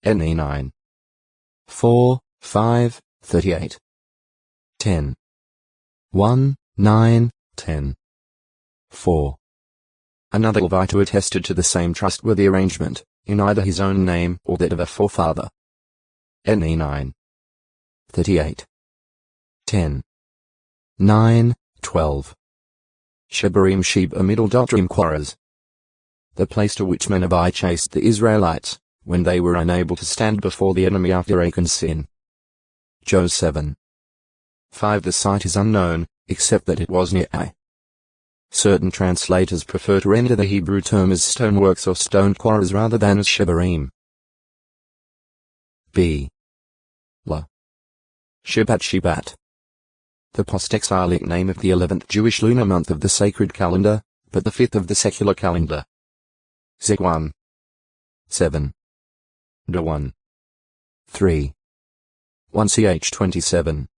NE 9. 4, 5, 38. 10. 1, 9, 10. 4. Another Levite attested to the same trustworthy arrangement, in either his own name or that of a forefather. NE 9. 38. 10. 9, 12. Shebarim Sheba middle Dotrim Quarras. The place to which Menabai chased the Israelites, when they were unable to stand before the enemy after Achan's sin. Joe 7. 5. The site is unknown, except that it was near Ai. Certain translators prefer to render the Hebrew term as stoneworks or stone quarries rather than as Shebarim. B. La. Shebat. The post-exilic name of the 11th Jewish lunar month of the sacred calendar, but the 5th of the secular calendar. Zek 1. 7. Da 1. 3. 1 ch 27.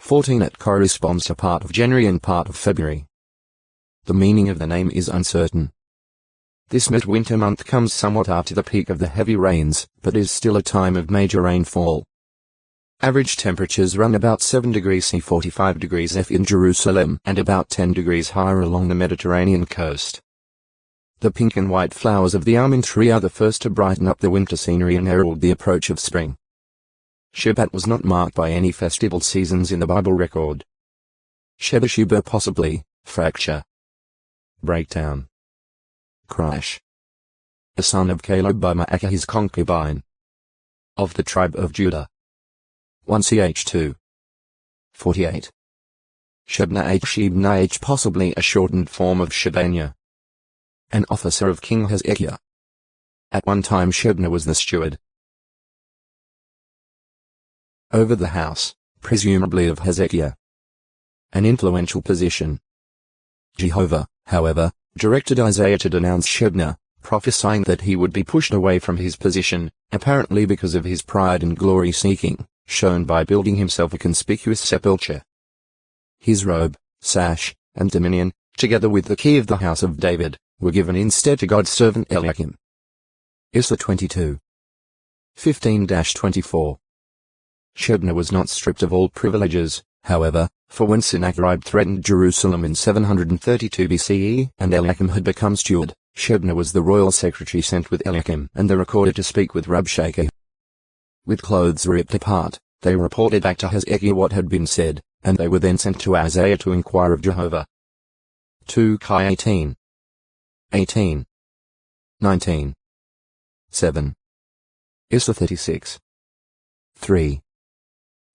14. It corresponds to part of January and part of February. The meaning of the name is uncertain. This midwinter month comes somewhat after the peak of the heavy rains, but is still a time of major rainfall. Average temperatures run about 7 degrees C 45 degrees F in Jerusalem and about 10 degrees higher along the Mediterranean coast. The pink and white flowers of the almond tree are the first to brighten up the winter scenery and herald the approach of spring. Shabbat was not marked by any festival seasons in the Bible record. Sheba possibly, fracture. Breakdown. Crash. A son of Caleb by Maacah his concubine. Of the tribe of Judah. 1 ch 2. 48. Shebna H possibly a shortened form of Shebaniah. An officer of King Hezekiah. At one time Shebna was the steward over the house, presumably of Hezekiah. An influential position. Jehovah, however, directed Isaiah to denounce Shebna, prophesying that he would be pushed away from his position, apparently because of his pride and glory-seeking, shown by building himself a conspicuous sepulchre. His robe, sash, and dominion, together with the key of the house of David, were given instead to God's servant Eliakim. Isla 22. 15-24. Shebna was not stripped of all privileges, however, for when Sennacherib threatened Jerusalem in 732 BCE and Eliakim had become steward, Shebna was the royal secretary sent with Eliakim and the recorder to speak with Rabshakeh. With clothes ripped apart, they reported back to Hezekiah what had been said, and they were then sent to Isaiah to inquire of Jehovah. 2 Chi 18. 18. 19. 7. Isla 36. 3.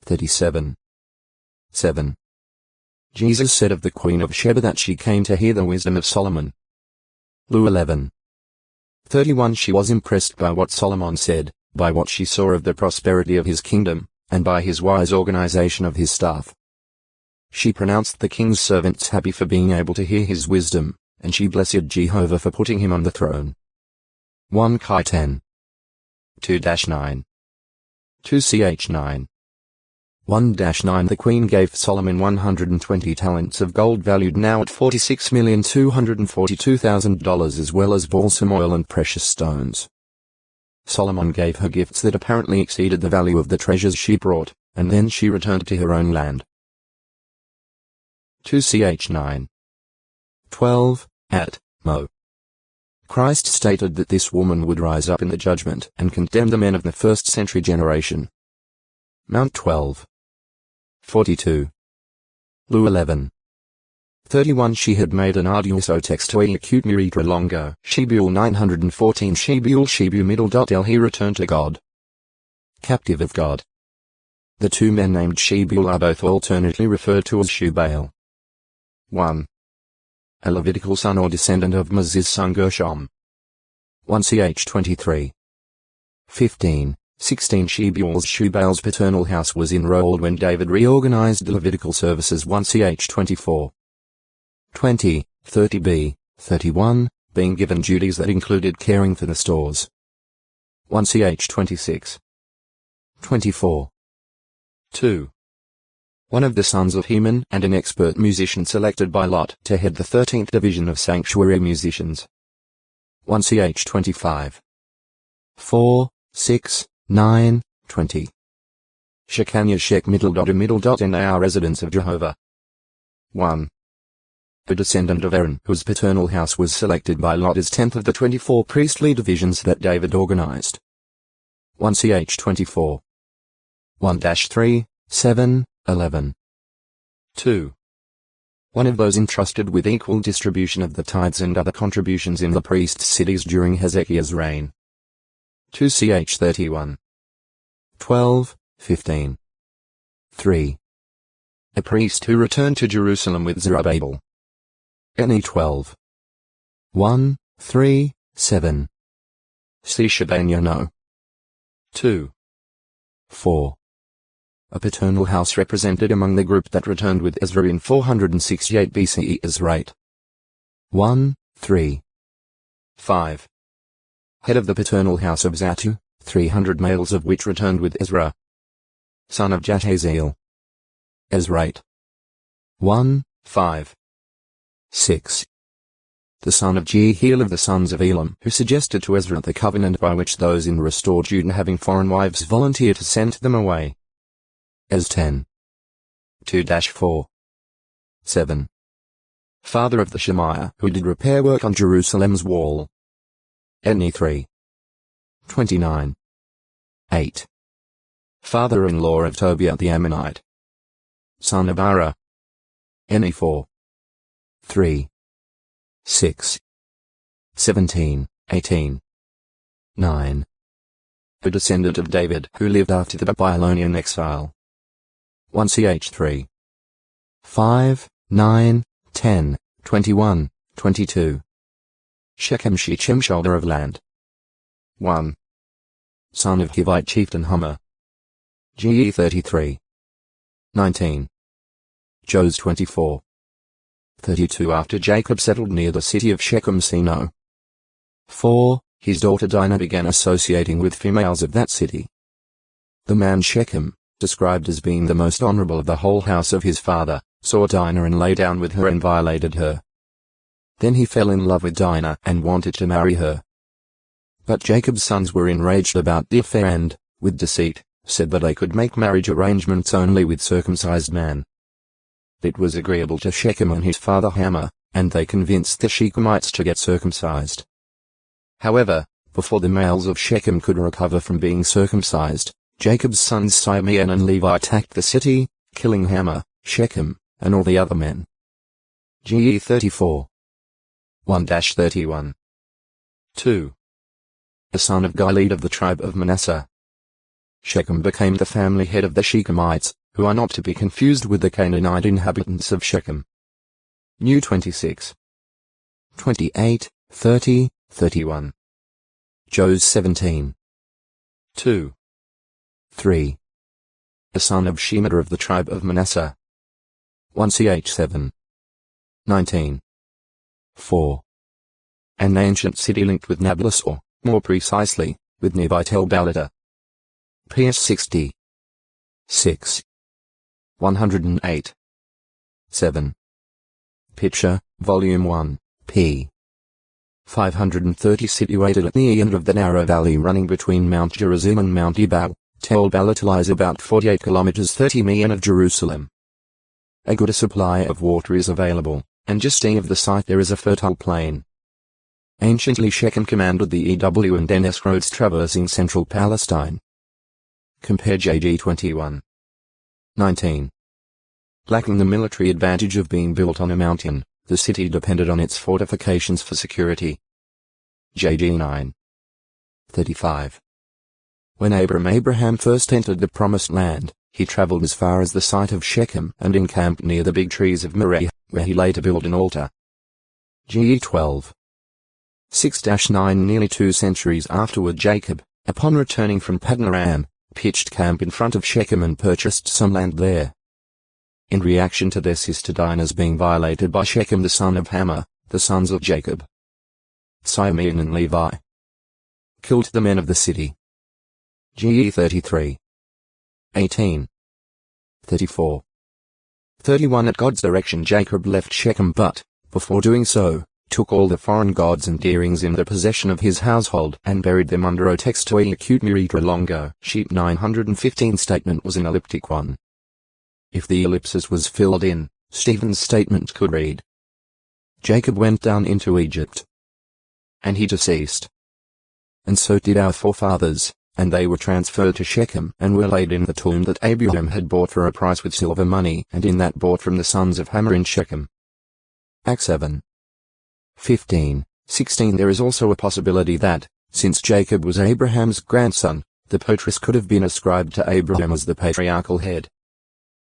37. 7. Jesus said of the Queen of Sheba that she came to hear the wisdom of Solomon. Lu 11. 31. She was impressed by what Solomon said, by what she saw of the prosperity of his kingdom, and by his wise organization of his staff. She pronounced the king's servants happy for being able to hear his wisdom, and she blessed Jehovah for putting him on the throne. 1 Chi 10. 2-9. 2 ch 9. 1-9 The queen gave Solomon 120 talents of gold valued now at $46,242,000 as well as balsam oil and precious stones. Solomon gave her gifts that apparently exceeded the value of the treasures she brought, and then she returned to her own land. 2 ch 9. 12. At Mo. Christ stated that this woman would rise up in the judgment and condemn the men of the first century generation. Mount 12. 42. Lu 11. 31 She had made an arduoso textoi acute miritra longo. Shebul 914 Shebu middle. He returned to God. Captive of God. The two men named Shebul are both alternately referred to as Shubael. 1. A Levitical son or descendant of Moses son Gershom. 1 ch 23. 15. 16 Shubael's paternal house was enrolled when David reorganized the Levitical services. 1 ch 24. 20, 30b, 31, being given duties that included caring for the stores. 1 ch 26. 24. 2. One of the sons of Heman and an expert musician selected by lot to head the 13th Division of Sanctuary Musicians. 1 ch 25. 4. 6, 9, 20. Shekaniah Shek middle dot Nar residents of Jehovah. 1. A descendant of Aaron, whose paternal house was selected by Lot as 10th of the 24 priestly divisions that David organized. 1 Ch 24. 1-3, 7, 11. 2. One of those entrusted with equal distribution of the tithes and other contributions in the priests' cities during Hezekiah's reign. 2 Ch 31. 12, 15. 3. A priest who returned to Jerusalem with Zerubbabel. Ne 12. 1, 3, 7. See Shabaniah no. 2. 4. A paternal house represented among the group that returned with Ezra in 468 BCE as right. 1, 3. 5. Head of the paternal house of Zattu, 300 males of which returned with Ezra, son of Jahaziel. Ezrite. 1, 5. 6. The son of Jehiel of the sons of Elam, who suggested to Ezra the covenant by which those in restored Judah having foreign wives volunteer to send them away. Ez 10. 2-4. 7. Father of the Shemaiah, who did repair work on Jerusalem's wall. Ne 3. 29. 8. Father-in-law of Tobiah the Ammonite, son of Ara. Ne 4. 3. 6. 17, 18. 9. A descendant of David who lived after the Babylonian exile. 1 Ch 3. 5, 9, 10, 21, 22. Shechem shoulder of land. 1. Son of Hivite chieftain Hummer. Ge 33. 19. Jos 24. 32 After Jacob settled near the city of Shechem Sino. 4. His daughter Dinah began associating with females of that city. The man Shechem, described as being the most honorable of the whole house of his father, saw Dinah and lay down with her and violated her. Then he fell in love with Dinah and wanted to marry her. But Jacob's sons were enraged about the affair and, with deceit, said that they could make marriage arrangements only with circumcised man. It was agreeable to Shechem and his father Hamor, and they convinced the Shechemites to get circumcised. However, before the males of Shechem could recover from being circumcised, Jacob's sons Simeon and Levi attacked the city, killing Hamor, Shechem, and all the other men. Ge 34. 1-31. 2. A son of Gilead of the tribe of Manasseh. Shechem became the family head of the Shechemites, who are not to be confused with the Canaanite inhabitants of Shechem. New 26. 28, 30, 31. Jos 17. 2. 3. A son of Shemida of the tribe of Manasseh. 1 Ch 7. 19. 4. An ancient city linked with Nablus or, more precisely, with Nebite el-Balata. PS 60. 6. 108. 7. Picture, Volume 1, p. 530 situated at the end of the narrow valley running between Mount Gerizim and Mount Ebal. Tel Balat lies about 48 kilometers 30 mi of Jerusalem. A good supply of water is available, and just east of the site there is a fertile plain. Anciently Shechem commanded the EW and NS roads traversing central Palestine. Compare JG 21. 19. Lacking the military advantage of being built on a mountain, the city depended on its fortifications for security. JG 9. 35. When Abraham first entered the Promised Land, he traveled as far as the site of Shechem and encamped near the big trees of Moreh, where he later built an altar. Ge 12. 6-9 Nearly 2 centuries afterward Jacob, upon returning from Paddan Aram, pitched camp in front of Shechem and purchased some land there. In reaction to their sister Dinah's being violated by Shechem the son of Hamor, the sons of Jacob, Simeon and Levi, killed the men of the city. Ge 33. 18. 34. 31 At God's direction Jacob left Shechem but, before doing so, took all the foreign gods and deerings in the possession of his household and buried them under o textoi acute miritra longo. Sheet 915 statement was an elliptic one. If the ellipsis was filled in, Stephen's statement could read: Jacob went down into Egypt, and he deceased. And so did our forefathers, and they were transferred to Shechem and were laid in the tomb that Abraham had bought for a price with silver money, and in that bought from the sons of Hamor in Shechem. Acts 7. 15, 16. There is also a possibility that, since Jacob was Abraham's grandson, the potris could have been ascribed to Abraham as the patriarchal head.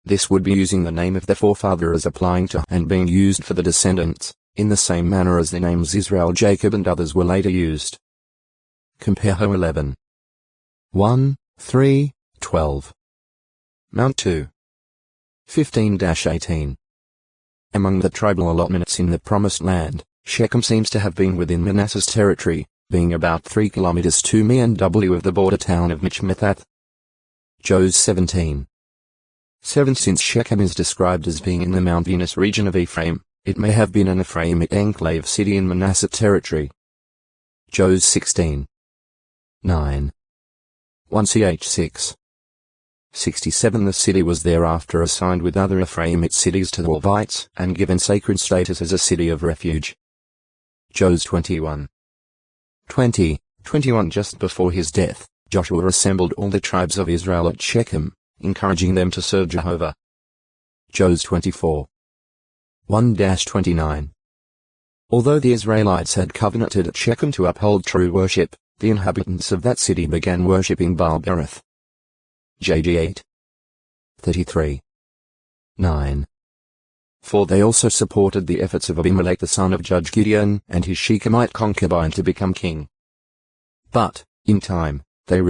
This would be using the name of the forefather as applying to and being used for the descendants, in the same manner as the names Israel, Jacob and others were later used. Compare Ho 11. 1, 3, 12. Mount 2. 15-18. Among the tribal allotments in the Promised Land, Shechem seems to have been within Manasseh's territory, being about 3 kilometers to me and W of the border town of Michmethath. Jos 17. 7. Since Shechem is described as being in the Mount Venus region of Ephraim, it may have been an Ephraimic enclave city in Manasseh territory. Jos 16. 9. 1 ch 6. 67. The city was thereafter assigned with other Ephraimic cities to the Levites and given sacred status as a city of refuge. Jos 21. 20, 21. Just before his death, Joshua assembled all the tribes of Israel at Shechem, encouraging them to serve Jehovah. Jos 24. 1-29. Although the Israelites had covenanted at Shechem to uphold true worship, the inhabitants of that city began worshipping Baal-berith. JG 8. 33. 9. For they also supported the efforts of Abimelech the son of Judge Gideon and his Shechemite concubine to become king. But, in time, they